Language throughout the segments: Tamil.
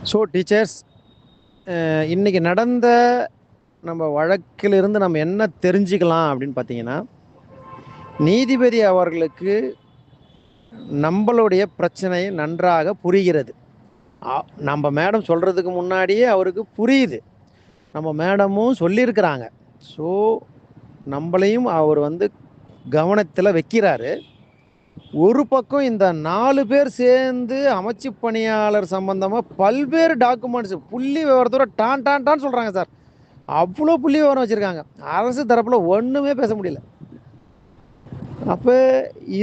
ஸோ டீச்சர்ஸ், இன்னைக்கு நடந்த நம்ம வழக்கிலிருந்து நம்ம என்ன தெரிஞ்சுக்கலாம் அப்படின்னு பார்த்தீங்கன்னா, நீதிபதி அவர்களுக்கு நம்மளுடைய பிரச்சனை நன்றாக புரிகிறது. நம்ம மேடம் சொல்கிறதுக்கு முன்னாடியே அவருக்கு புரியுது. நம்ம மேடமும் சொல்லியிருக்கிறாங்க. ஸோ நம்மளையும் அவர் வந்து கவனத்தில் வைக்கிறாரு. ஒரு பக்கம் இந்த 4 பேர் சேர்ந்து அமைச்சு பணியாளர் சம்பந்தமாக பல்வேறு டாக்குமெண்ட்ஸ் புள்ளி விவரத்தோட டான் டான் டான் சொல்கிறாங்க சார். அவ்வளோ புள்ளி விவரம் வச்சுருக்காங்க. அரசு தரப்பில் ஒன்றுமே பேச முடியல. அப்போ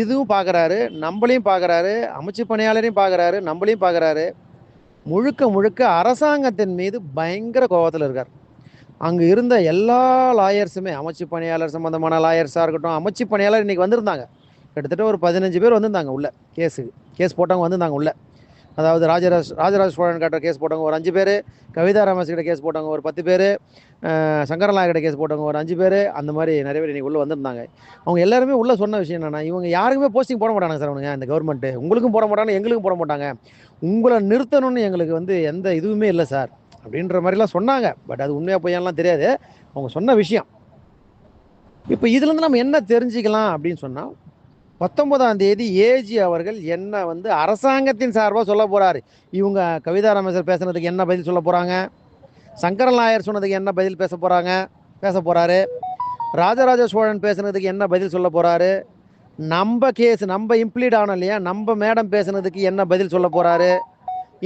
இதுவும் பார்க்குறாரு, நம்மளையும் பார்க்குறாரு, அமைச்சு பணியாளரையும் பார்க்குறாரு, நம்மளையும் பார்க்குறாரு. முழுக்க முழுக்க அரசாங்கத்தின் மீது பயங்கர கோபத்தில் இருக்கார். அங்கே இருந்த எல்லா லாயர்ஸுமே, அமைச்சு பணியாளர் சம்மந்தமான லாயர்ஸாக இருக்கட்டும், அமைச்சு பணியாளர் இன்றைக்கி வந்திருந்தாங்க. கிட்டத்தட்ட ஒரு 15 பேர் வந்திருந்தாங்க உள்ள. கேஸ் போட்டவங்க வந்திருந்தாங்க உள்ள. அதாவது ராஜராஜ சோழன் கிட்ட கேஸ் போட்டவங்க ஒரு 5 பேர், கவிதா ராமஸ் கிட்ட கேஸ் போட்டவங்க ஒரு 10 பேர், சங்கரநாயக கிட்ட கேஸ் போட்டவங்க ஒரு 5 பேர், அந்த மாதிரி நிறைய பேர் இன்றைக்கி உள்ளே வந்திருந்தாங்க. அவங்க எல்லாருமே உள்ளே சொன்ன விஷயம் என்னென்னா, இவங்க யாருக்குமே போஸ்டிங் போட மாட்டாங்க சார். அவனுங்க இந்த கவர்மெண்ட்டு உங்களுக்கும் போட மாட்டாங்க, எங்களுக்கும் போட மாட்டாங்க, உங்களை நிறுத்தணும்னு எங்களுக்கு வந்து எந்த இதுவுமே இல்லை சார் அப்படின்ற மாதிரிலாம் சொன்னாங்க. பட் அது உண்மையாக பொய்யான்லாம் தெரியாது, அவங்க சொன்ன விஷயம். இப்போ இதுலேருந்து நம்ம என்ன தெரிஞ்சுக்கலாம் அப்படின்னு சொன்னால், 19ஆம் தேதி ஏஜி அவர்கள் என்ன வந்து அரசாங்கத்தின் சார்பாக சொல்ல போகிறாரு. இவங்க கவிதா ராமேஸ்வர் பேசுனதுக்கு என்ன பதில் சொல்ல போகிறாங்க, சங்கரன் நாயர் சொன்னதுக்கு என்ன பதில் பேச போகிறாரு, ராஜராஜ சோழன் பேசுனதுக்கு என்ன பதில் சொல்ல போகிறாரு, நம்ம கேஸ் நம்ம இம்ப்ளீட் ஆனோம் இல்லையா, நம்ம மேடம் பேசுனதுக்கு என்ன பதில் சொல்ல போகிறாரு.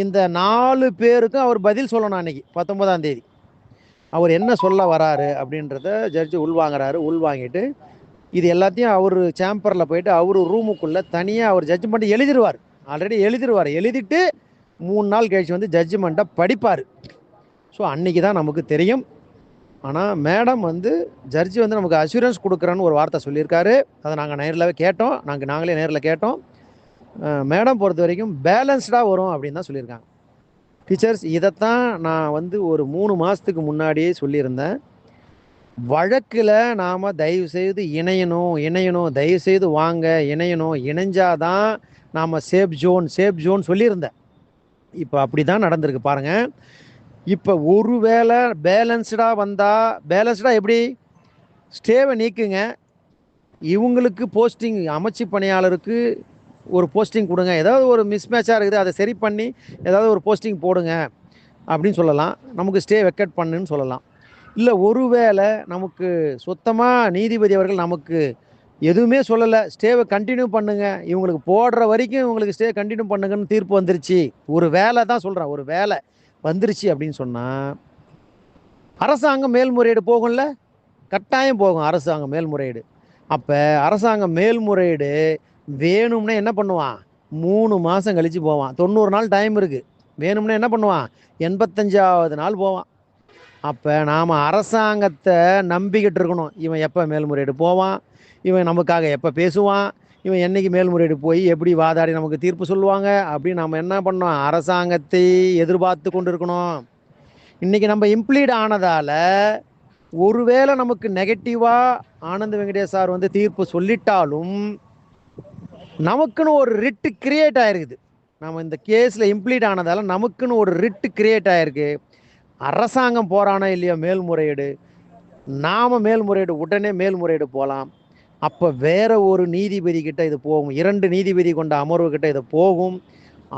இந்த 4 பேருக்கும் அவர் பதில் சொல்லணும். அன்னைக்கு 19ஆம் தேதி அவர் என்ன சொல்ல வராரு அப்படின்றத ஜட்ஜு உள்வாங்கிட்டு இது எல்லாத்தையும் அவர் சேம்பரில் போயிட்டு அவர் ரூமுக்குள்ளே தனியாக அவர் ஜட்ஜ்மெண்ட்டை எழுதிடுவார். ஆல்ரெடி எழுதிட்டு 3 நாள் கழிச்சு வந்து ஜட்ஜ்மெண்ட்டை படிப்பார். ஸோ அன்றைக்கி தான் நமக்கு தெரியும். ஆனால் மேடம் வந்து ஜட்ஜி வந்து நமக்கு அஷூரன்ஸ் கொடுக்குறேன்னு ஒரு வார்த்தை சொல்லியிருக்காரு. அதை நாங்களே நேரில் கேட்டோம். மேடம் பொறுத்த வரைக்கும் பேலன்ஸ்டாக வரும் அப்படின்னு தான் சொல்லியிருக்காங்க. டீச்சர்ஸ், இதைத்தான் நான் வந்து ஒரு 3 மாதத்துக்கு முன்னாடியே சொல்லியிருந்தேன். வழக்கில் நாம் தயவுசெய்து இணையணும், தயவுசெய்து வாங்க, இணைஞ்சாதான் நாம் சேஃப் ஜோன் சொல்லியிருந்தேன். இப்போ அப்படி தான் நடந்திருக்கு பாருங்கள். இப்போ ஒருவேளை பேலன்ஸ்டாக வந்தால், பேலன்ஸ்டாக எப்படி, ஸ்டேவை நீக்குங்க, இவங்களுக்கு போஸ்டிங், அமைச்சு பணியாளருக்கு ஒரு போஸ்டிங் கொடுங்க, ஏதாவது ஒரு மிஸ்மேட்சாக இருக்குது அதை சரி பண்ணி ஏதாவது ஒரு போஸ்டிங் போடுங்க அப்படின்னு சொல்லலாம். நமக்கு ஸ்டே வெக்கேட் பண்ணுன்னு சொல்லலாம். இல்லை ஒருவேளை நமக்கு சுத்தமாக நீதிபதி அவர்கள் நமக்கு எதுவுமே சொல்லலை, ஸ்டேவை கண்டினியூ பண்ணுங்க, இவங்களுக்கு போடுற வரைக்கும் இவங்களுக்கு ஸ்டே கண்டினியூ பண்ணுங்கன்னு தீர்ப்பு வந்துருச்சு, ஒரு வேலை தான் சொல்கிறேன், ஒரு வேலை வந்துருச்சு அப்படின்னு சொன்னால் அரசாங்கம் மேல்முறையீடு போகும்ல, கட்டாயம் போகும் அரசாங்கம் மேல்முறையீடு. அப்போ அரசாங்கம் மேல்முறையீடு வேணும்னா என்ன பண்ணுவான், 3 மாதம் கழித்து போவான். 90 நாள் டைம் இருக்குது. வேணும்னா என்ன பண்ணுவான், 85வது நாள் போவான். அப்போ நாம் அரசாங்கத்தை நம்பிக்கிட்டு இருக்கணும். இவன் எப்போ மேல்முறையீடு போவான், இவன் நமக்காக எப்போ பேசுவான், இவன் என்னைக்கு மேல்முறையீடு போய் எப்படி வாதாடி நமக்கு தீர்ப்பு சொல்லுவாங்க அப்படின்னு நம்ம என்ன பண்ணோம், அரசாங்கத்தை எதிர்பார்த்து கொண்டு இருக்கணும். இன்றைக்கி நம்ம இம்ப்ளீட் ஆனதால் ஒருவேளை நமக்கு நெகட்டிவாக ஆனந்த் வெங்கடேஷ் சார் வந்து தீர்ப்பு சொல்லிட்டாலும் நமக்குன்னு ஒரு ரிட்டு கிரியேட் ஆகிருக்குது. நம்ம இந்த கேஸில் இம்ப்ளீட் ஆனதால் நமக்குன்னு ஒரு ரிட்டு கிரியேட் ஆகிருக்கு. அரசாங்கம் போகிறானோ இல்லையோ மேல்முறையீடு, நாம் மேல்முறையீடு உடனே மேல்முறையீடு போகலாம். அப்போ வேற ஒரு நீதிபதி கிட்ட இது போகும், 2 நீதிபதி கொண்ட அமர்வு கிட்ட இது போகும்.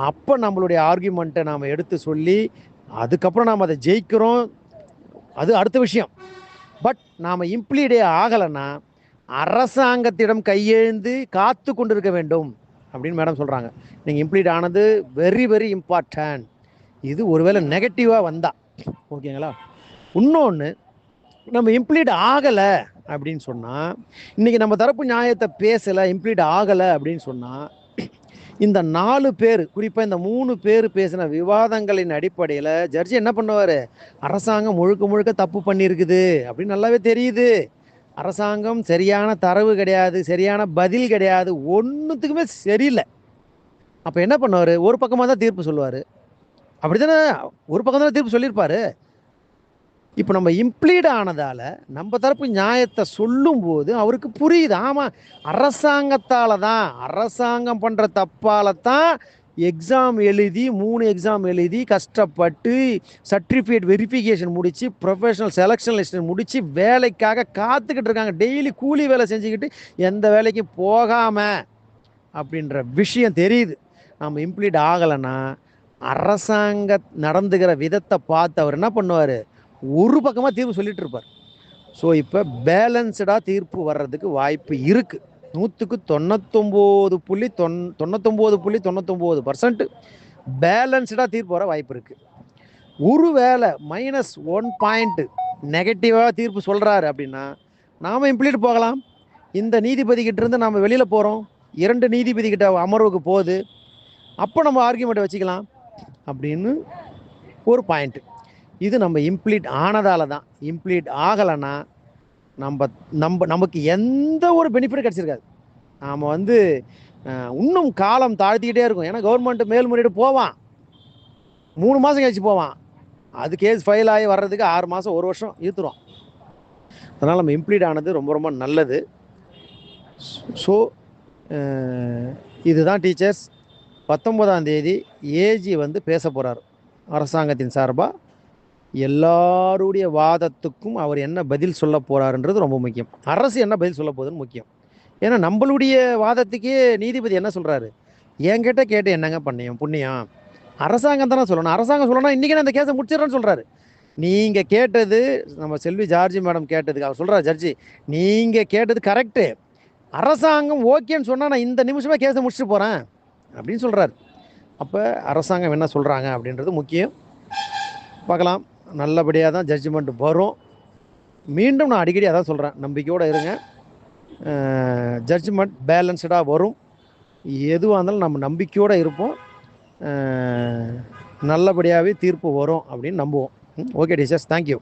அப்போ நம்மளுடைய ஆர்கியூமெண்ட்டை நாம் எடுத்து சொல்லி அதுக்கப்புறம் நாம் அதை ஜெயிக்கிறோம், அது அடுத்த விஷயம். பட் நாம் இம்ப்ளீடே ஆகலைன்னா அரசாங்கத்திடம் கையெழுந்து காத்து கொண்டு இருக்க வேண்டும் அப்படின்னு மேடம் சொல்கிறாங்க. நீங்கள் இம்ப்ளீட் ஆனது வெரி வெரி இம்பார்ட்டன்ட். இது ஒருவேளை நெகட்டிவாக வந்தால் ஓகேங்களா. இன்னொன்று, நம்ம இம்ப்ளீட் ஆகலை அப்படின்னு சொன்னால், இன்றைக்கி நம்ம தரப்பு நியாயத்தை பேசலை, இம்ப்ளீட் ஆகலை அப்படின்னு சொன்னால், இந்த 4 பேர், குறிப்பாக இந்த 3 பேர் பேசின விவாதங்களின் அடிப்படையில் ஜட்ஜி என்ன பண்ணுவார், அரசாங்கம் முழுக்க முழுக்க தப்பு பண்ணியிருக்குது அப்படின்னு நல்லாவே தெரியுது. அரசாங்கம் சரியான தரவு கிடையாது, சரியான பதில் கிடையாது, ஒன்றுத்துக்குமே சரியில்லை. அப்போ என்ன பண்ணுவார், ஒரு பக்கமாக தான் தீர்ப்பு சொல்லுவார். அப்படி தானே, ஒரு பக்கம் தானே தீர்ப்பு சொல்லியிருப்பார். இப்போ நம்ம இம்ப்ளீட் ஆனதால் நம்ம தரப்பு நியாயத்தை சொல்லும்போது அவருக்கு புரியுது, ஆமாம் அரசாங்கத்தால் தான், அரசாங்கம் பண்ணுற தப்பால் தான் எக்ஸாம் எழுதி 3 எக்ஸாம் எழுதி கஷ்டப்பட்டு சர்டிஃபிகேட் வெரிஃபிகேஷன் முடித்து ப்ரொஃபஷனல் செலெக்ஷன் லிஸ்ட் முடித்து வேலைக்காக காத்துக்கிட்டு இருக்காங்க. டெய்லி கூலி வேலை செஞ்சுக்கிட்டு எந்த வேலைக்கும் போகாமல் அப்படின்ற விஷயம் தெரியுது. நம்ம இம்ப்ளீட் ஆகலைன்னா அரசாங்க நடந்துக்கிற விதத்தை பார்த்து அவர் என்ன பண்ணுவார், ஒரு பக்கமாக தீர்ப்பு சொல்லிட்டு இருப்பார். ஸோ இப்போ பேலன்ஸ்டாக தீர்ப்பு வர்றதுக்கு வாய்ப்பு இருக்குது. 99.99% பேலன்ஸ்டாக தீர்ப்பு வர வாய்ப்பு இருக்குது. ஒரு வேளை -1 பாயிண்ட் நெகட்டிவாக தீர்ப்பு சொல்கிறாரு அப்படின்னா நாம் இம்ப்ளீட் போகலாம். இந்த நீதிபதிக்கிட்ட இருந்து நம்ம வெளியில் போகிறோம், 2 நீதிபதிக்கிட்ட அமர்வுக்கு போகுது, அப்போ நம்ம ஆர்கியூமெண்ட்டை வச்சுக்கலாம் அப்படின்னு ஒரு பாயிண்ட்டு. இது நம்ம இம்ப்ளீட் ஆனதால தான். இம்ப்ளீட் ஆகலைன்னா நமக்கு எந்த ஒரு பெனிஃபிட் கிடச்சிருக்காது. நாம் வந்து இன்னும் காலம் தாழ்த்திக்கிட்டே இருக்கும். ஏன்னா கவர்மெண்ட் மேல்முறையீடு போவான், 3 மாதம் கழிச்சு போவான். அது கேஸ் ஃபைல் ஆகி வர்றதுக்கு 6 மாதம் 1 வருஷம் இழுத்துரும். அதனால் நம்ம இம்ப்ளீட் ஆனது ரொம்ப ரொம்ப நல்லது. ஸோ இதுதான் டீச்சர்ஸ். 19ஆம் தேதி ஏஜி வந்து பேச போகிறார் அரசாங்கத்தின் சார்பாக. எல்லாருடைய வாதத்துக்கும் அவர் என்ன பதில் சொல்ல போகிறாருன்றது ரொம்ப முக்கியம். அரசு என்ன பதில் சொல்ல போகுதுன்னு முக்கியம். ஏன்னா நம்மளுடைய வாதத்துக்கே நீதிபதி என்ன சொல்கிறாரு, என்கிட்ட கேட்டு என்னங்க பண்ணியும் புண்ணியம், அரசாங்கம் தானே சொல்லணும். அரசாங்கம் சொல்லணும் இன்றைக்கி நான் அந்த கேஸை முடிச்சிடறேன்னு சொல்கிறாரு. நீங்கள் கேட்டது, நம்ம செல்வி ஜார்ஜி மேடம் கேட்டதுக்கு அவர் சொல்கிறார், ஜட்ஜி நீங்கள் கேட்டது கரெக்டு, அரசாங்கம் ஓகேன்னு சொன்னால் நான் இந்த நிமிஷமே கேஸை முடிச்சுட்டு போகிறேன் அப்படின்னு சொல்கிறார். அப்போ அரசாங்கம் என்ன சொல்கிறாங்க அப்படின்றது முக்கியம். பார்க்கலாம், நல்லபடியாக தான் ஜட்ஜ்மெண்ட் வரும். மீண்டும் நான் அடிக்கடி அதான் சொல்கிறேன், நம்பிக்கையோடு இருங்க. ஜட்ஜ்மெண்ட் பேலன்ஸ்டாக வரும். எதுவாக இருந்தாலும் நம்ம நம்பிக்கையோடு இருப்போம். நல்லபடியாகவே தீர்ப்பு வரும் அப்படின்னு நம்புவோம். Okay teachers, thank you.